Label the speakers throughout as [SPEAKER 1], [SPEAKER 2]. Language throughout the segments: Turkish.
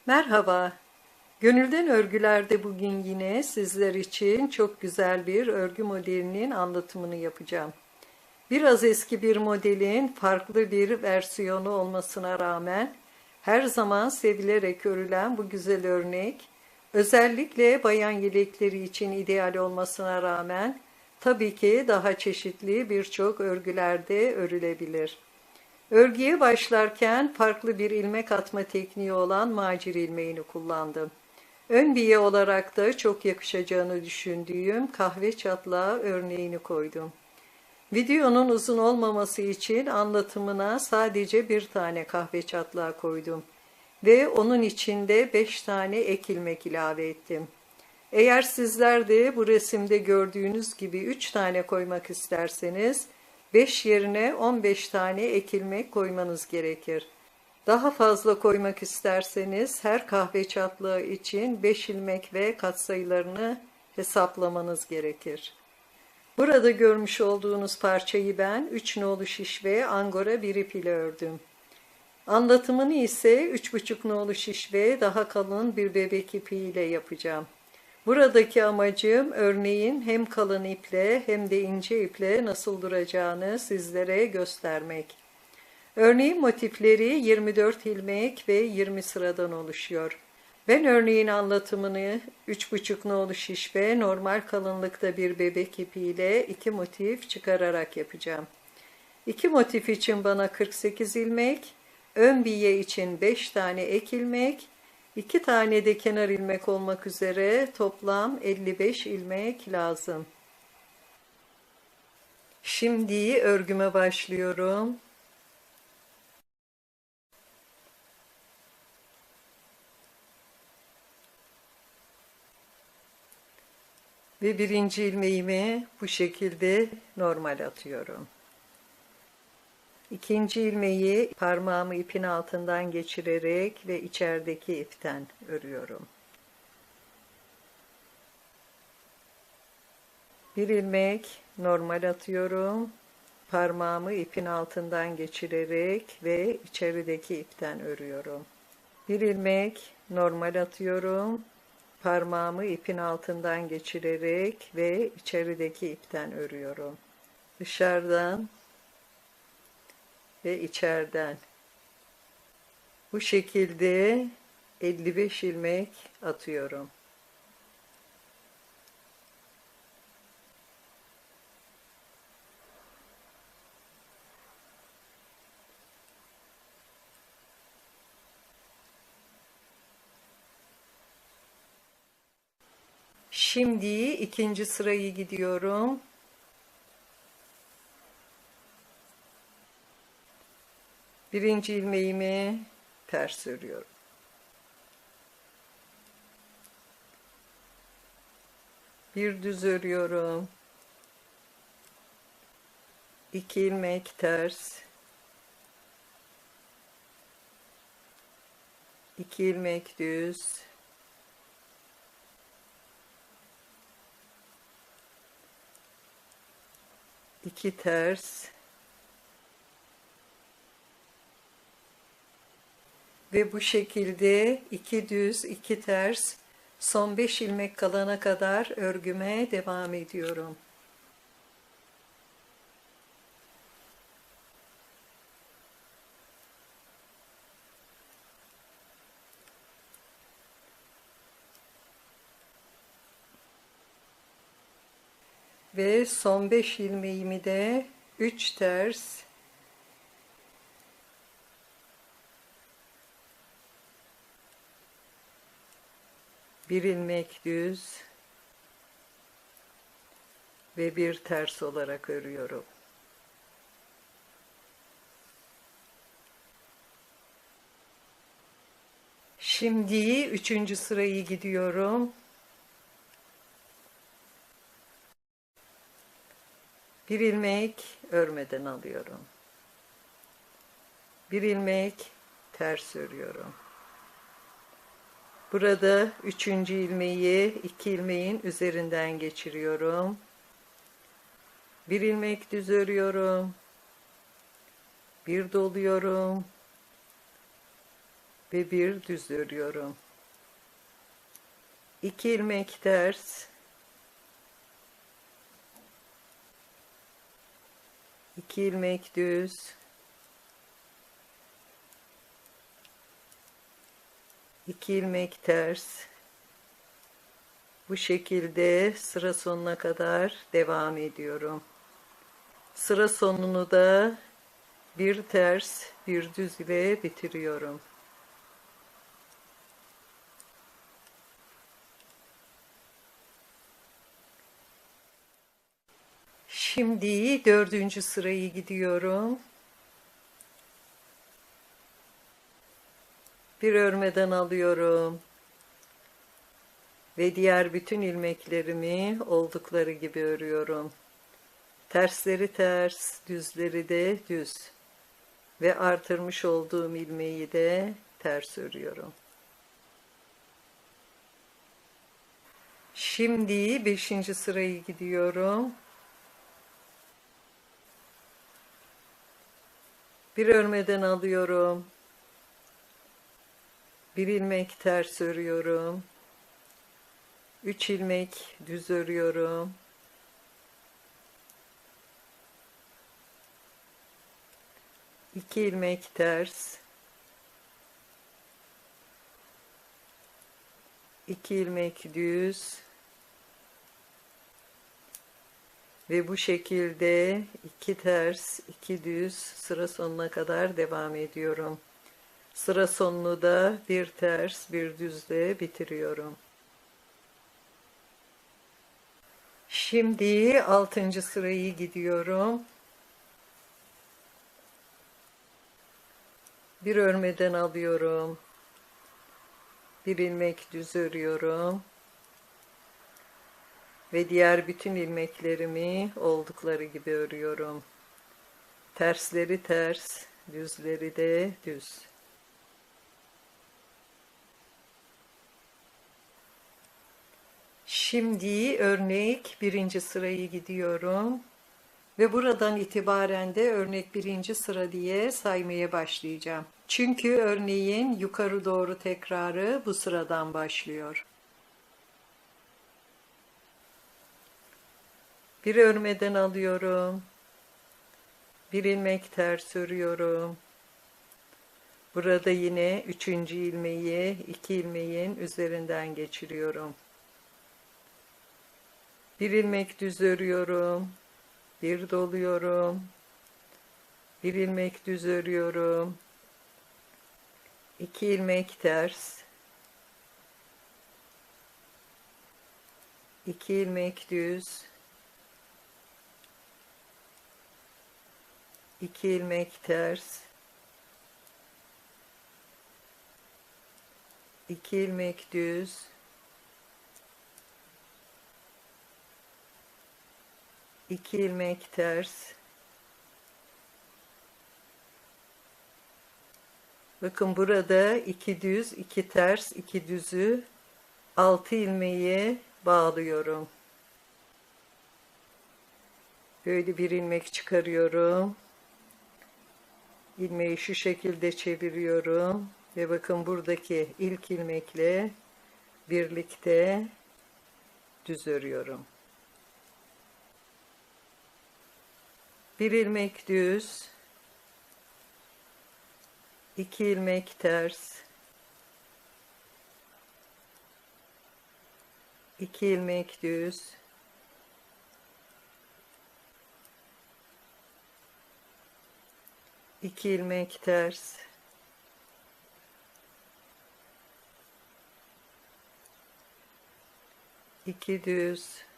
[SPEAKER 1] Merhaba. Gönülden Örgüler'de bugün yine sizler için çok güzel bir örgü modelinin anlatımını yapacağım. Biraz eski bir modelin farklı bir versiyonu olmasına rağmen her zaman sevilerek örülen bu güzel örnek, özellikle bayan yelekleri için ideal olmasına rağmen tabii ki daha çeşitli birçok örgülerde örülebilir. Örgüye başlarken farklı bir ilmek atma tekniği olan macir ilmeğini kullandım. Ön biye olarak da çok yakışacağını düşündüğüm kahve çatlağı örneğini koydum. Videonun uzun olmaması için anlatımına sadece bir tane kahve çatlağı koydum ve onun içinde 5 tane ek ilmek ilave ettim. Eğer sizler de bu resimde gördüğünüz gibi 3 tane koymak isterseniz 5 yerine 15 tane ek ilmek koymanız gerekir. Daha fazla koymak isterseniz her kahve çatlağı için 5 ilmek ve katsayılarını hesaplamanız gerekir. Burada görmüş olduğunuz parçayı ben 3 nolu şiş ve angora bir ip ile ördüm. Anlatımını ise 3,5 nolu şiş ve daha kalın bir bebek ipi ile yapacağım. Buradaki amacım örneğin hem kalın iple hem de ince iple nasıl duracağını sizlere göstermek. Örneğin motifleri 24 ilmek ve 20 sıradan oluşuyor. Ben örneğin anlatımını 3,5 nolu şiş ve normal kalınlıkta bir bebek ipiyle 2 motif çıkararak yapacağım. 2 motif için bana 48 ilmek, ön biye için 5 tane ek ilmek, 2 tane de kenar ilmek olmak üzere toplam 55 ilmek lazım. Şimdi örgüme başlıyorum. Ve birinci ilmeğimi bu şekilde normal atıyorum. İkinci ilmeği parmağımı ipin altından geçirerek ve içerideki ipten örüyorum. Bir ilmek normal atıyorum. Parmağımı ipin altından geçirerek ve içerideki ipten örüyorum. Bir ilmek normal atıyorum. Parmağımı ipin altından geçirerek ve içerideki ipten örüyorum. Dışarıdan ve içeriden. Bu şekilde 55 ilmek atıyorum. Şimdi ikinci sırayı gidiyorum. Birinci ilmeğimi ters örüyorum. Bir düz örüyorum. 2 ilmek ters. 2 ilmek düz. 2 ters. Ve bu şekilde 2 düz, 2 ters, son 5 ilmek kalana kadar örgüme devam ediyorum. Ve son 5 ilmeğimi de 3 ters, bir ilmek düz ve bir ters olarak örüyorum. Şimdi üçüncü sırayı gidiyorum. Bir ilmek örmeden alıyorum. Bir ilmek ters örüyorum. Burada üçüncü ilmeği 2 ilmeğin üzerinden geçiriyorum. Bir ilmek düz örüyorum. Bir doluyorum. ve bir düz örüyorum. 2 ilmek ters, 2 ilmek düz, 2 ilmek ters. Bu şekilde sıra sonuna kadar devam ediyorum. Sıra sonunu da bir ters, bir düz ile bitiriyorum. Şimdi dördüncü sırayı gidiyorum. Bir örmeden alıyorum ve diğer bütün ilmeklerimi oldukları gibi örüyorum. Tersleri ters, düzleri de düz ve artırmış olduğum ilmeği de ters örüyorum. Şimdi 5. sırayı gidiyorum. Bir örmeden alıyorum. Bir ilmek ters örüyorum. 3 ilmek düz örüyorum. 2 ilmek ters. 2 ilmek düz. Ve bu şekilde 2 ters, 2 düz sıra sonuna kadar devam ediyorum. Sıra sonunu da bir ters, bir düzle bitiriyorum. Şimdi 6. sırayı gidiyorum. Bir örmeden alıyorum. Bir ilmek düz örüyorum. Ve diğer bütün ilmeklerimi oldukları gibi örüyorum. Tersleri ters, düzleri de düz. Şimdi örnek 1. sırayı gidiyorum. Ve buradan itibaren de örnek 1. sıra diye saymaya başlayacağım. Çünkü örneğin yukarı doğru tekrarı bu sıradan başlıyor. Bir örmeden alıyorum. Bir ilmek ters örüyorum. Burada yine 3. ilmeği 2 ilmeğin üzerinden geçiriyorum. Bir ilmek düz örüyorum. Bir doluyorum. Bir ilmek düz örüyorum. 2 ilmek ters. 2 ilmek düz. 2 ilmek ters. 2 ilmek düz. 2 ilmek ters. Bakın burada 2 düz, 2 ters, 2 düzü 6 ilmeğe bağlıyorum. Böyle bir ilmek çıkarıyorum. İlmeği şu şekilde çeviriyorum ve bakın buradaki ilk ilmekle birlikte düz örüyorum. Bir ilmek düz, 2 ilmek ters, 2 ilmek düz, 2 ilmek ters, 2 düz,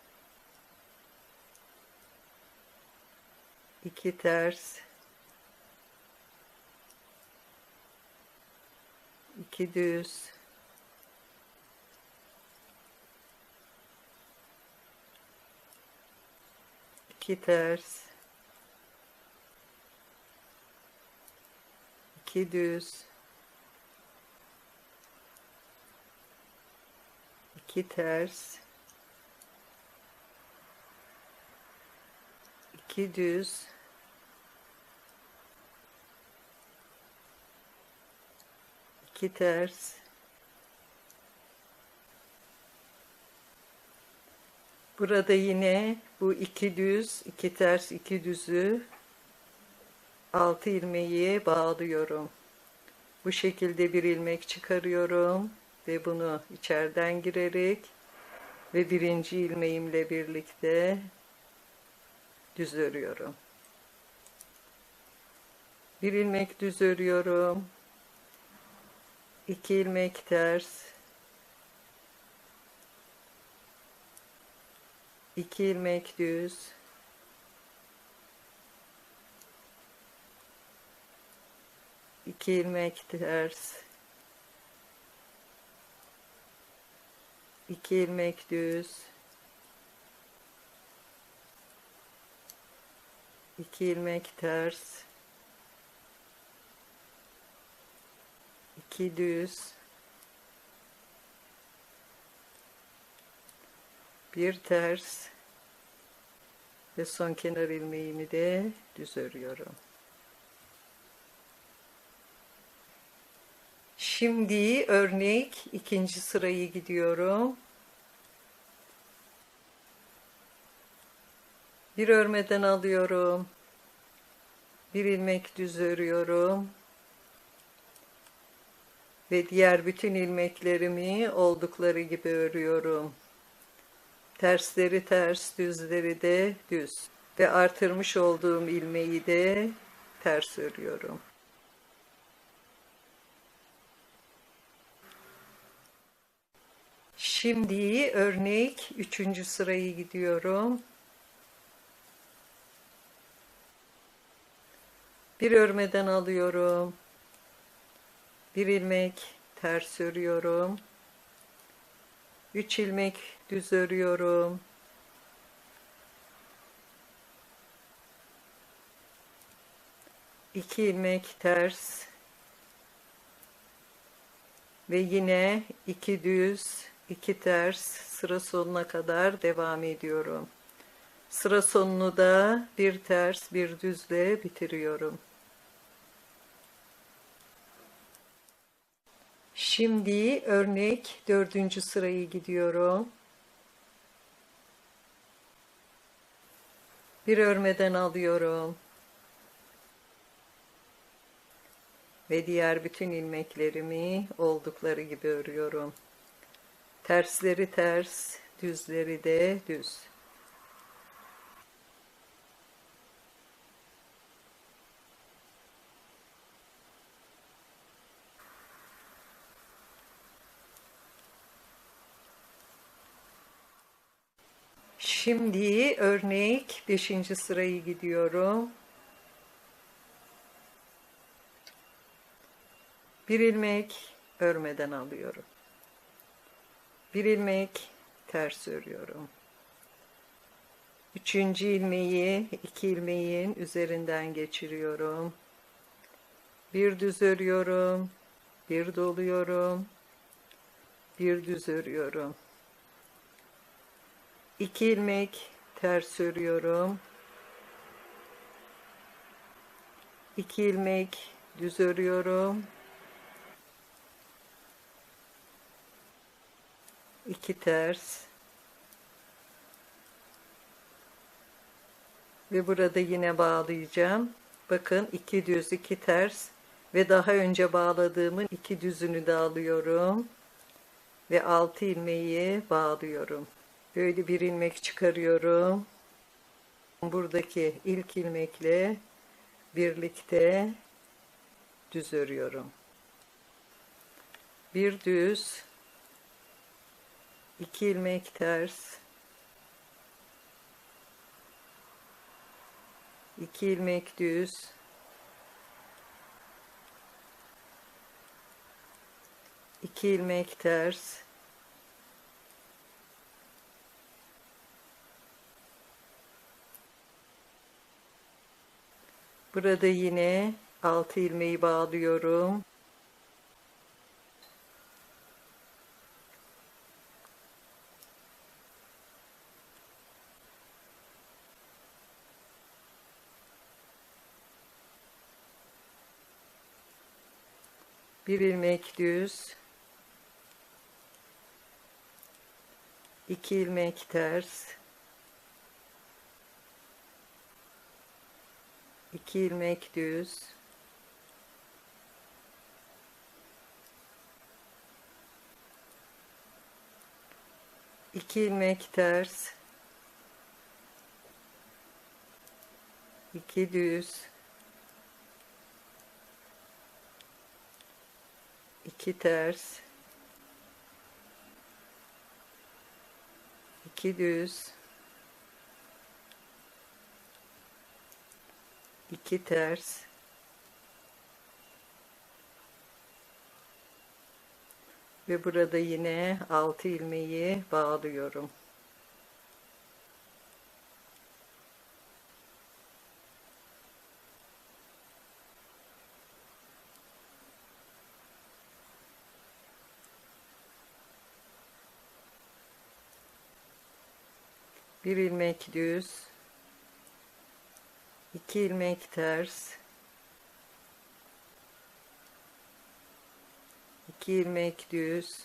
[SPEAKER 1] 2 ters, 2 düz, 2 ters, 2 düz, 2 ters, 2 düz, 2 2 ters, burada yine bu 2 düz, 2 ters, 2 düzü 6 ilmeği bağlıyorum. Bu şekilde bir ilmek çıkarıyorum ve bunu içeriden girerek ve birinci ilmeğimle birlikte düz örüyorum. Bir ilmek düz örüyorum. 2 ilmek ters. 2 ilmek düz. 2 ilmek ters. 2 ilmek düz. 2 ilmek ters. 2 düz. Bir ters ve son kenar ilmeğimi de düz örüyorum. Şimdi örnek ikinci sırayı gidiyorum. Bir örmeden alıyorum. Bir ilmek düz örüyorum. Ve diğer bütün ilmeklerimi oldukları gibi örüyorum. Tersleri ters, düzleri de düz. Ve artırmış olduğum ilmeği de ters örüyorum. Şimdi örnek üçüncü sırayı gidiyorum. Bir örmeden alıyorum. Bir ilmek ters örüyorum. 3 ilmek düz örüyorum. 2 ilmek ters ve yine 2 düz, 2 ters sıra sonuna kadar devam ediyorum. Sıra sonunu da bir ters, bir düzle bitiriyorum. Şimdi örnek dördüncü sırayı gidiyorum. Bir örmeden alıyorum. Ve diğer bütün ilmeklerimi oldukları gibi örüyorum. Tersleri ters, düzleri de düz. Şimdi örnek 5. sırayı gidiyorum. Bir ilmek örmeden alıyorum. Bir ilmek ters örüyorum. 3. ilmeği 2 ilmeğin üzerinden geçiriyorum. Bir düz örüyorum. Bir doluyorum. Bir düz örüyorum. 2 ilmek ters örüyorum. 2 ilmek düz örüyorum. 2 ters ve burada yine bağlayacağım. Bakın 2 düz, 2 ters ve daha önce bağladığımın 2 düzünü de alıyorum ve 6 ilmeği bağlıyorum. Böyle bir ilmek çıkarıyorum. Buradaki ilk ilmekle birlikte düz örüyorum. Bir düz, 2 ilmek ters, 2 ilmek düz, 2 ilmek ters, burada yine 6 ilmeği bağlıyorum. Bir ilmek düz, 2 ilmek ters, 2 ilmek düz, 2 ilmek ters, 2 düz, 2 ters, 2 düz, 2 ters, ve burada yine 6 ilmeği bağlıyorum. Bir ilmek düz, 2 ilmek ters, 2 ilmek düz,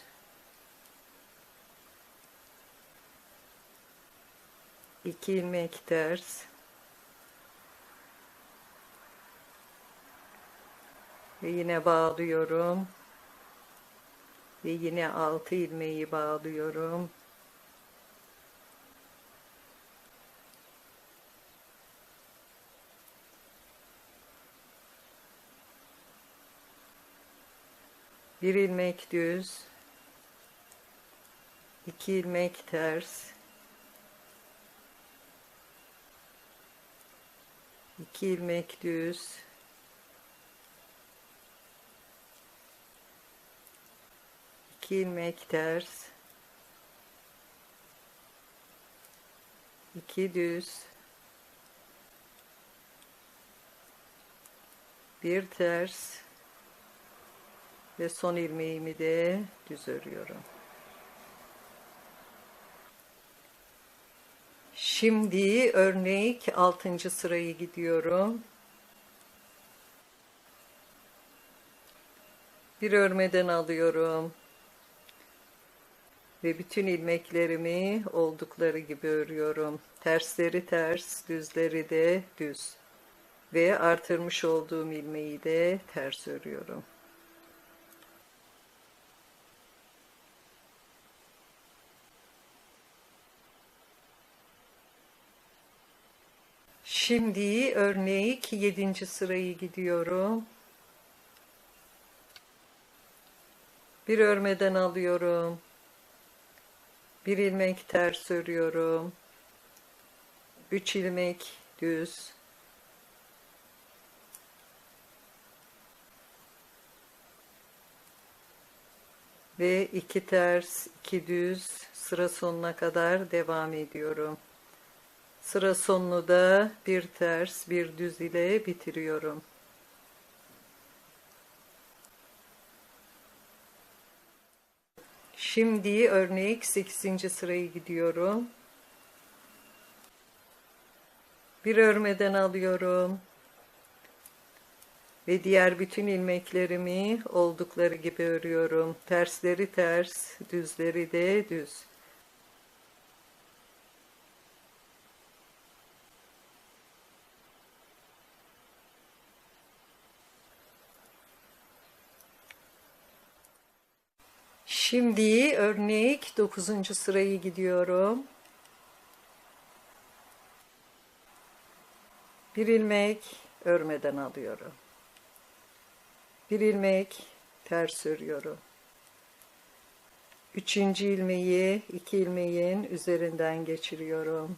[SPEAKER 1] 2 ilmek ters, ve yine bağlıyorum ve yine 6 ilmeği bağlıyorum. Bir ilmek düz, 2 ilmek ters, 2 ilmek düz, 2 ilmek ters, 2 düz, 1 ters ve son ilmeğimi de düz örüyorum. Şimdi örnek 6. sırayı gidiyorum. Bir örmeden alıyorum ve bütün ilmeklerimi oldukları gibi örüyorum. Tersleri ters, düzleri de düz ve artırmış olduğum ilmeği de ters örüyorum. Şimdi örnek 7. sırayı gidiyorum. Bir örmeden alıyorum. Bir ilmek ters örüyorum. 3 ilmek düz. Ve 2 ters, 2 düz sıra sonuna kadar devam ediyorum. Sıra sonunu da bir ters, bir düz ile bitiriyorum. Şimdi örnek 8. sırayı gidiyorum. Bir örmeden alıyorum ve diğer bütün ilmeklerimi oldukları gibi örüyorum. Tersleri ters, düzleri de düz. Şimdi örnek 9. sırayı gidiyorum. Bir ilmek örmeden alıyorum. Bir ilmek ters örüyorum. 3. ilmeği 2 ilmeğin üzerinden geçiriyorum.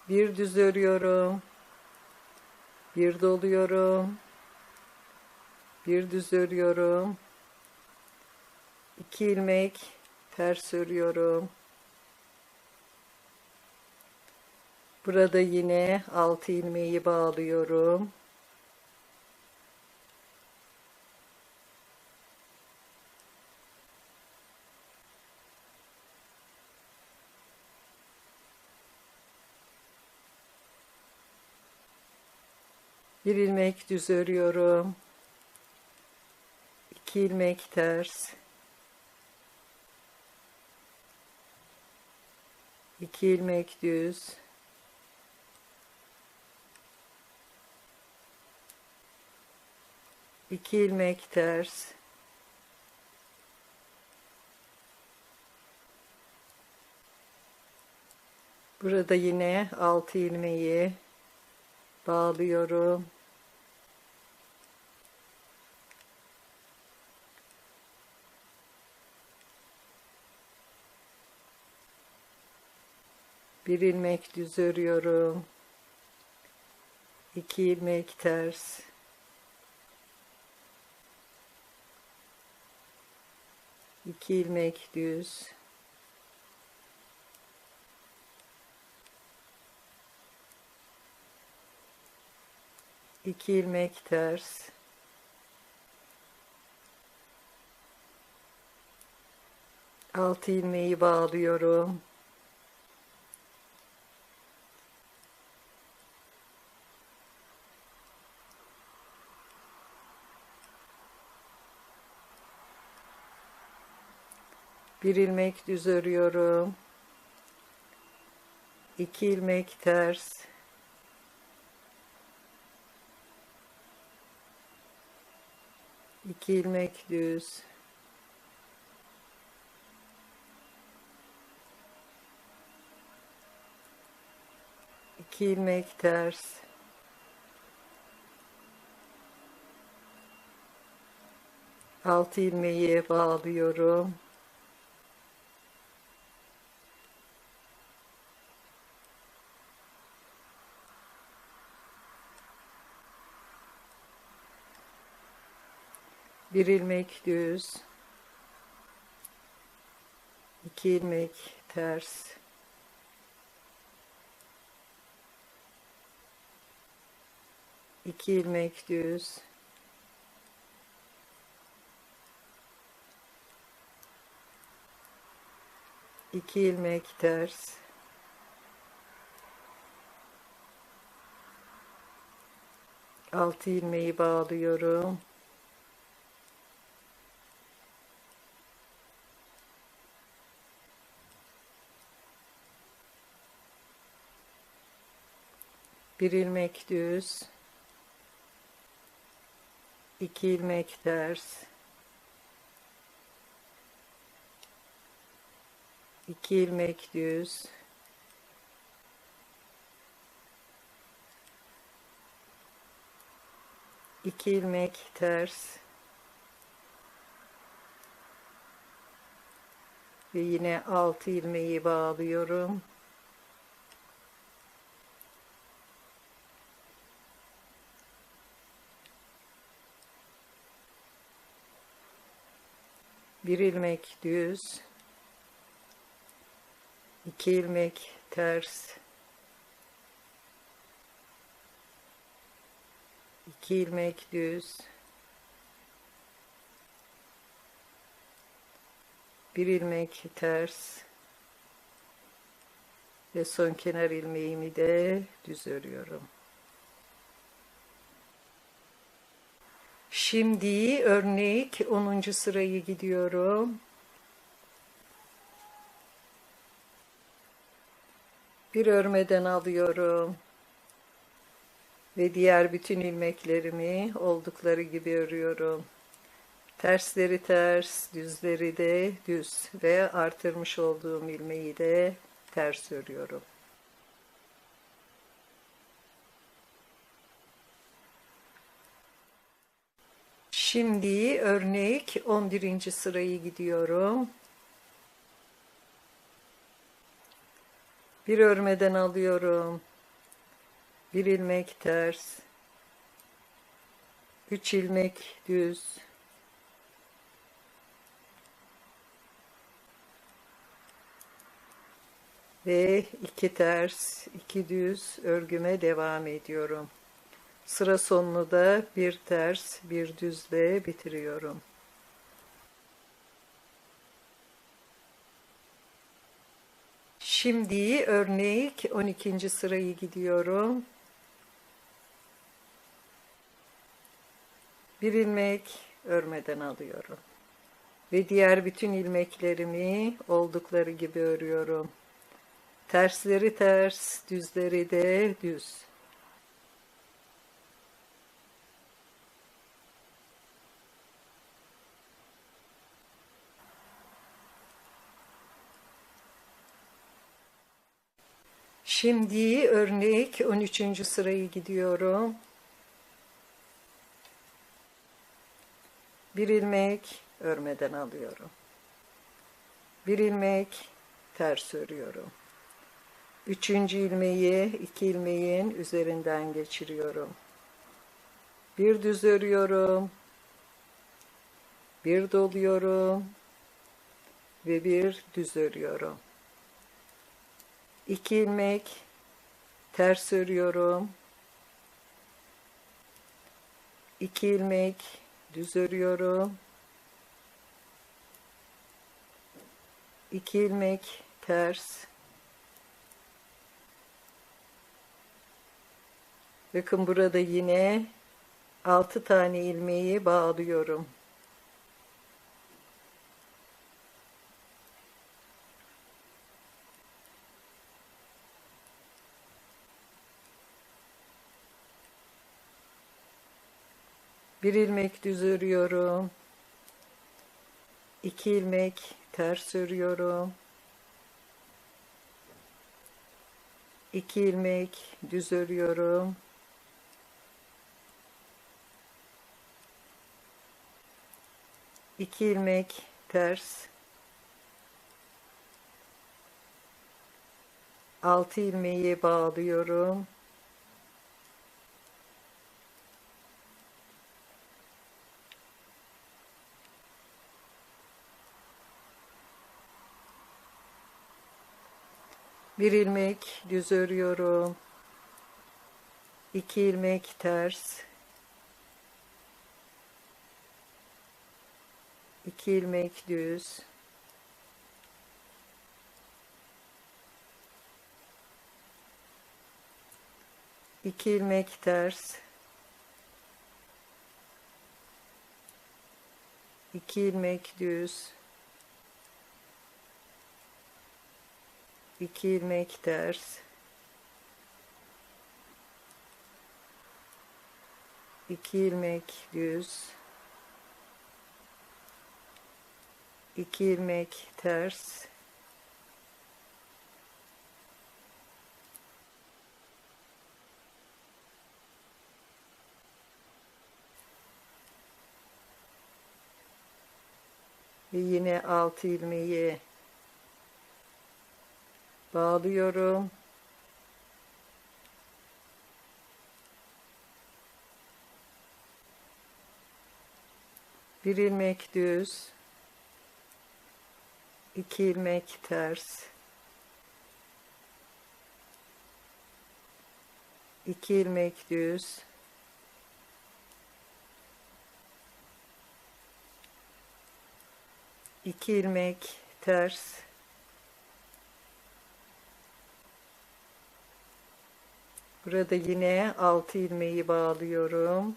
[SPEAKER 1] Bir düz örüyorum. Bir doluyorum. Bir düz örüyorum. 2 ilmek ters örüyorum. Burada yine 6 ilmeği bağlıyorum. Bir ilmek düz örüyorum. 2 ilmek ters, 2 ilmek düz, 2 ilmek ters, burada yine 6 ilmeği bağlıyorum. Bir ilmek düz örüyorum. 2 ilmek ters. 2 ilmek düz. 2 ilmek ters. Altı ilmeği bağlıyorum. Bir ilmek düz örüyorum. 2 ilmek ters. 2 ilmek düz. 2 ilmek ters. Altı ilmeği bağlıyorum. Bir ilmek düz, 2 ilmek ters, 2 ilmek düz, 2 ilmek ters, altı ilmeği bağlıyorum. Bir ilmek düz, 2 ilmek ters, 2 ilmek düz, 2 ilmek ters ve yine 6 ilmeği bağlıyorum. Bir ilmek düz, 2 ilmek ters, 2 ilmek düz, bir ilmek ters ve son kenar ilmeğimi de düz örüyorum. Şimdi örnek 10. sırayı gidiyorum. Bir örmeden alıyorum ve diğer bütün ilmeklerimi oldukları gibi örüyorum. Tersleri ters, düzleri de düz ve artırmış olduğum ilmeği de ters örüyorum. Şimdi örnek 11. sırayı gidiyorum. Bir örmeden alıyorum. Bir ilmek ters. 3 ilmek düz. Ve 2 ters, 2 düz örgüme devam ediyorum. Sıra sonunu da bir ters, bir düzle bitiriyorum. Şimdi örnek 12. sırayı gidiyorum. Bir ilmek örmeden alıyorum. Ve diğer bütün ilmeklerimi oldukları gibi örüyorum. Tersleri ters, düzleri de düz. Şimdi örnek 13. sırayı gidiyorum. Bir ilmek örmeden alıyorum. Bir ilmek ters örüyorum. Üçüncü ilmeği iki ilmeğin üzerinden geçiriyorum. Bir düz örüyorum. Bir doluyorum. Ve bir düz örüyorum. İki ilmek ters örüyorum. İki ilmek düz örüyorum. İki ilmek ters. Bakın burada yine 6 tane ilmeği bağlıyorum. Bir ilmek düz örüyorum. İki ilmek ters örüyorum. İki ilmek düz örüyorum. İki ilmek ters. 6 ilmeği bağlıyorum. Bir ilmek düz örüyorum. İki ilmek ters. İki ilmek düz. İki ilmek ters. İki ilmek düz. İki ilmek ters. İki ilmek düz. İki ilmek ters. Ve yine 6 ilmeği bağlıyorum. Bir ilmek düz. İki ilmek ters. İki ilmek düz. İki ilmek ters. Burada yine 6 ilmeği bağlıyorum.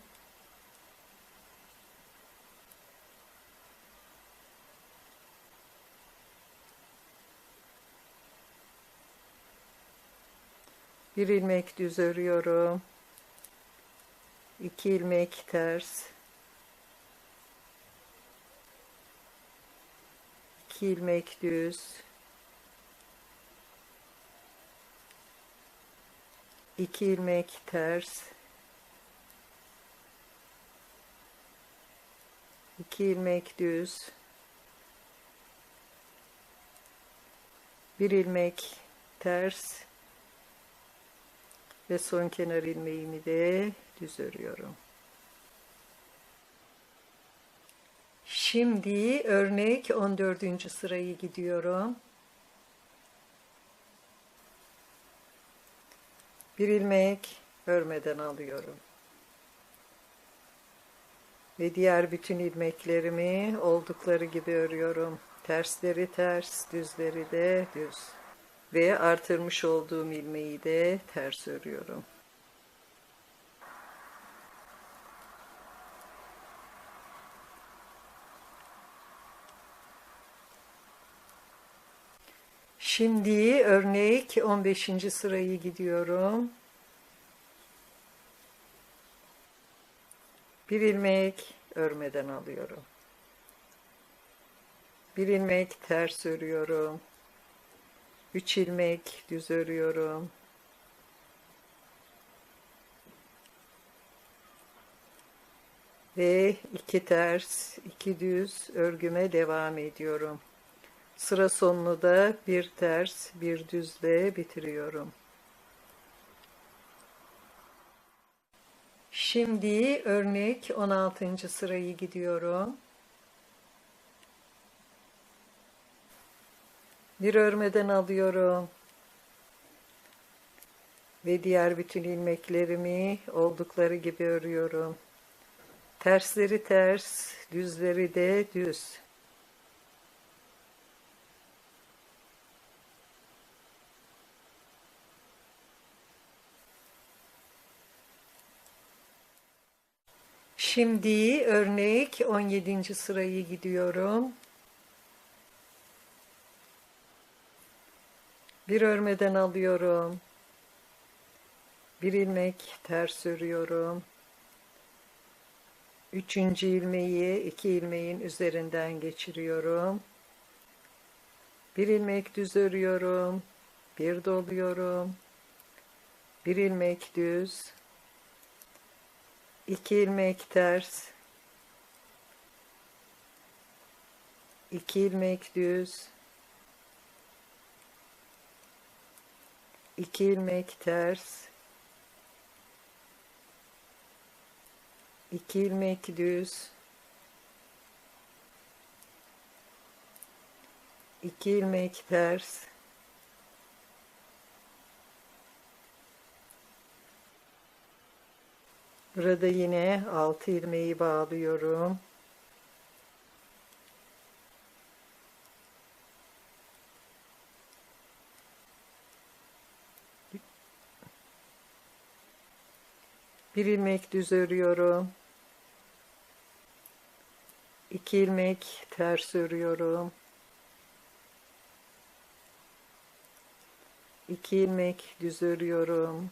[SPEAKER 1] Bir ilmek düz örüyorum. İki ilmek ters. İki ilmek düz. İki ilmek ters. İki ilmek düz. Bir ilmek ters. Ve son kenar ilmeğimi de düz örüyorum. Şimdi örnek 14. sırayı gidiyorum. Bir ilmek örmeden alıyorum. Ve diğer bütün ilmeklerimi oldukları gibi örüyorum. Tersleri ters, düzleri de düz. Ve artırmış olduğum ilmeği de ters örüyorum. Şimdi örnek 15. sırayı gidiyorum. Bir ilmek örmeden alıyorum. Bir ilmek ters örüyorum. 3 ilmek düz örüyorum. Ve 2 ters, 2 düz örgüme devam ediyorum. Sıra sonunu da bir ters, bir düzle bitiriyorum. Şimdi örnek 16. sırayı gidiyorum. Bir örmeden alıyorum. Ve diğer bütün ilmeklerimi oldukları gibi örüyorum. Tersleri ters, düzleri de düz. Şimdi örnek 17. sırayı gidiyorum. Bir örmeden alıyorum. Bir ilmek ters örüyorum. Üçüncü ilmeği 2 ilmeğin üzerinden geçiriyorum. Bir ilmek düz örüyorum. Bir doluyorum. Bir ilmek düz. 2 ilmek ters. 2 ilmek düz. 2 ilmek ters. 2 ilmek düz. 2 ilmek ters. Burada yine 6 ilmeği bağlıyorum. Bir ilmek düz örüyorum. 2 ilmek ters örüyorum. 2 ilmek düz örüyorum.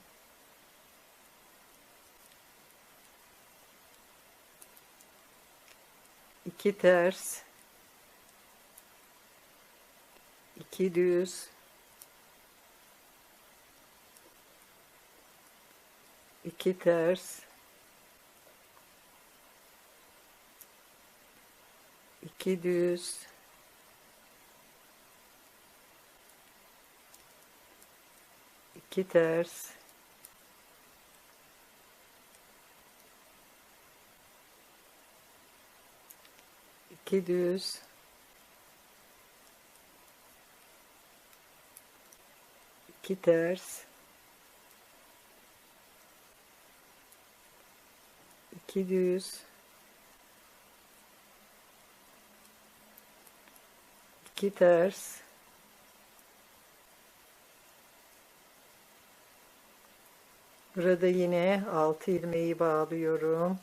[SPEAKER 1] 2 ters. 2 düz. 2 ters. 2 düz. 2 ters. 2 düz. 2 ters. 2 düz. 2 ters. Burada yine 6 ilmeği bağlıyorum.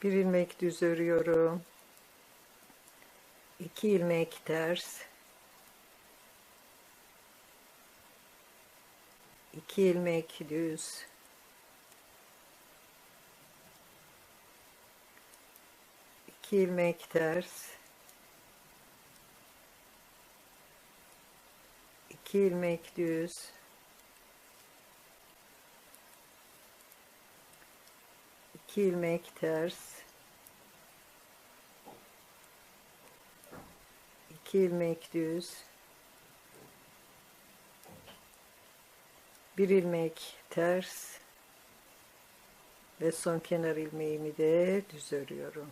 [SPEAKER 1] Bir ilmek düz örüyorum. 2 ilmek ters. 2 ilmek düz. 2 ilmek ters. 2 ilmek düz. 2 ilmek ters. 2 ilmek düz. 1 ilmek ters ve son kenar ilmeğimi de düz örüyorum.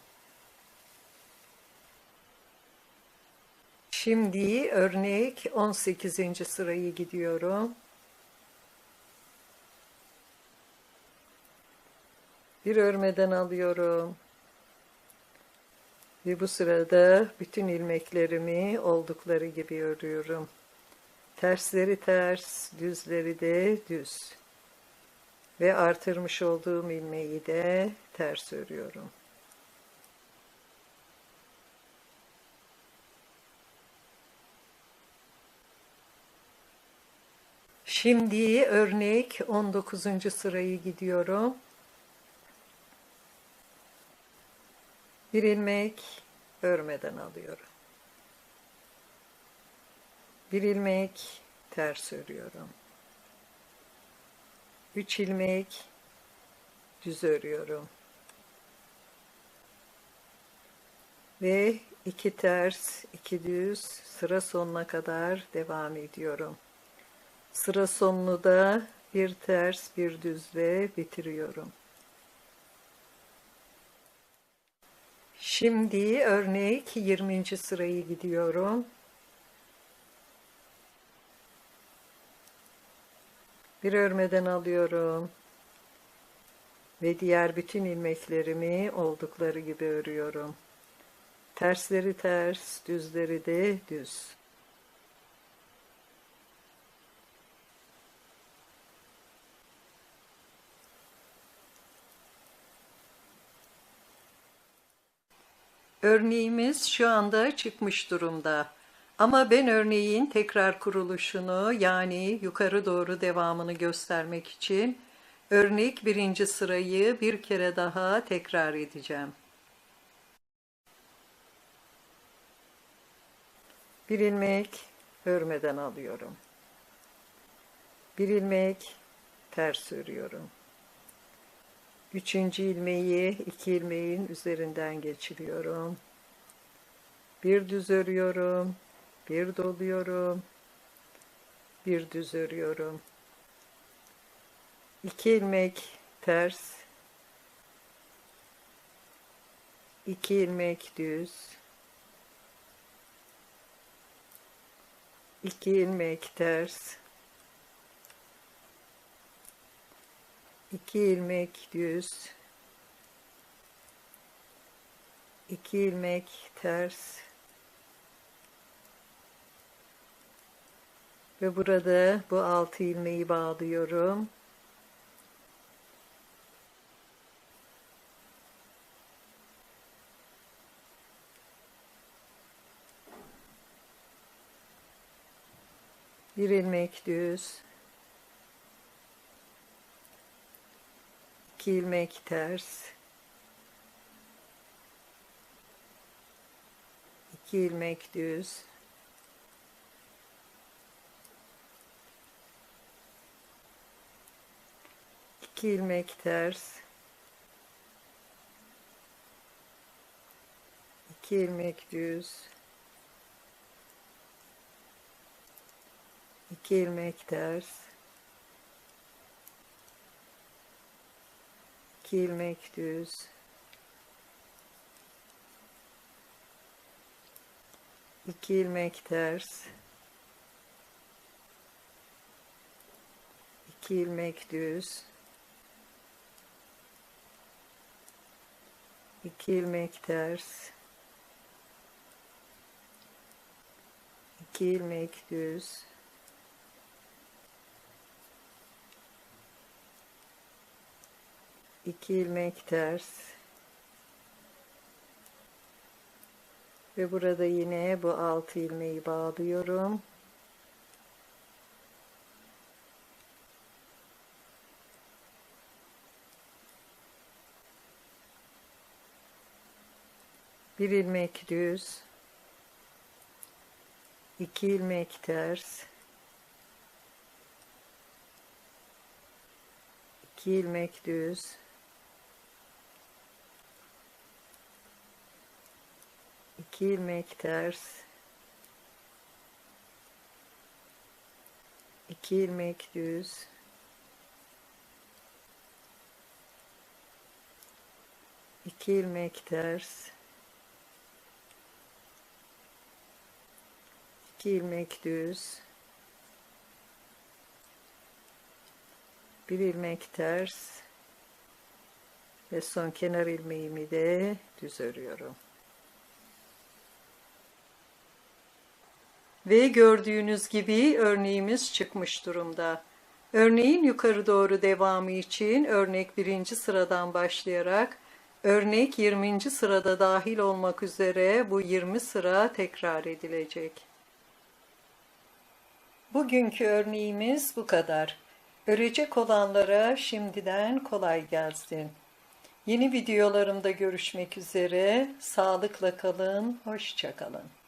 [SPEAKER 1] Şimdi örnek 18. sırayı gidiyorum. Bir örmeden alıyorum. Ve bu sırada bütün ilmeklerimi oldukları gibi örüyorum. Tersleri ters, düzleri de düz. Ve artırmış olduğum ilmeği de ters örüyorum. Şimdi örnek 19. sırayı gidiyorum. Bir ilmek örmeden alıyorum. Bir ilmek ters örüyorum. 3 ilmek düz örüyorum. Ve 2 ters, 2 düz sıra sonuna kadar devam ediyorum. Sıra sonunu da bir ters, bir düzle bitiriyorum. Şimdi örnek 20. sırayı gidiyorum. Bir örmeden alıyorum. Ve diğer bütün ilmeklerimi oldukları gibi örüyorum. Tersleri ters, düzleri de düz. Örneğimiz şu anda çıkmış durumda. Ama ben örneğin tekrar kuruluşunu yani yukarı doğru devamını göstermek için örnek 1. sırayı bir kere daha tekrar edeceğim. Bir ilmek örmeden alıyorum. Bir ilmek ters örüyorum. 3. ilmeği 2 ilmeğin üzerinden geçiriyorum. Bir düz örüyorum. Bir doluyorum. Bir düz örüyorum. 2 ilmek ters. 2 ilmek düz. 2 ilmek ters. 2 ilmek düz. 2 ilmek ters. Ve burada bu 6 ilmeği bağlıyorum. Bir ilmek düz. 2 ilmek ters. 2 ilmek düz. 2 ilmek ters. 2 ilmek düz. 2 ilmek ters. 2 ilmek düz. 2 ilmek ters. 2 ilmek düz. 2 ilmek ters. 2 ilmek düz. 2 ilmek ters. Ve burada yine bu 6 ilmeği bağlıyorum. Bir ilmek düz. 2 ilmek ters. 2 ilmek düz. 2 ilmek ters. 2 ilmek düz. 2 ilmek ters. 2 ilmek düz. Bir ilmek ters. Ve son kenar ilmeğimi de düz örüyorum. Ve gördüğünüz gibi örneğimiz çıkmış durumda. Örneğin yukarı doğru devamı için örnek 1. sıradan başlayarak örnek 20. sırada dahil olmak üzere bu 20 sıra tekrar edilecek. Bugünkü örneğimiz bu kadar. Örecek olanlara şimdiden kolay gelsin. Yeni videolarımda görüşmek üzere. Sağlıkla kalın, hoşça kalın.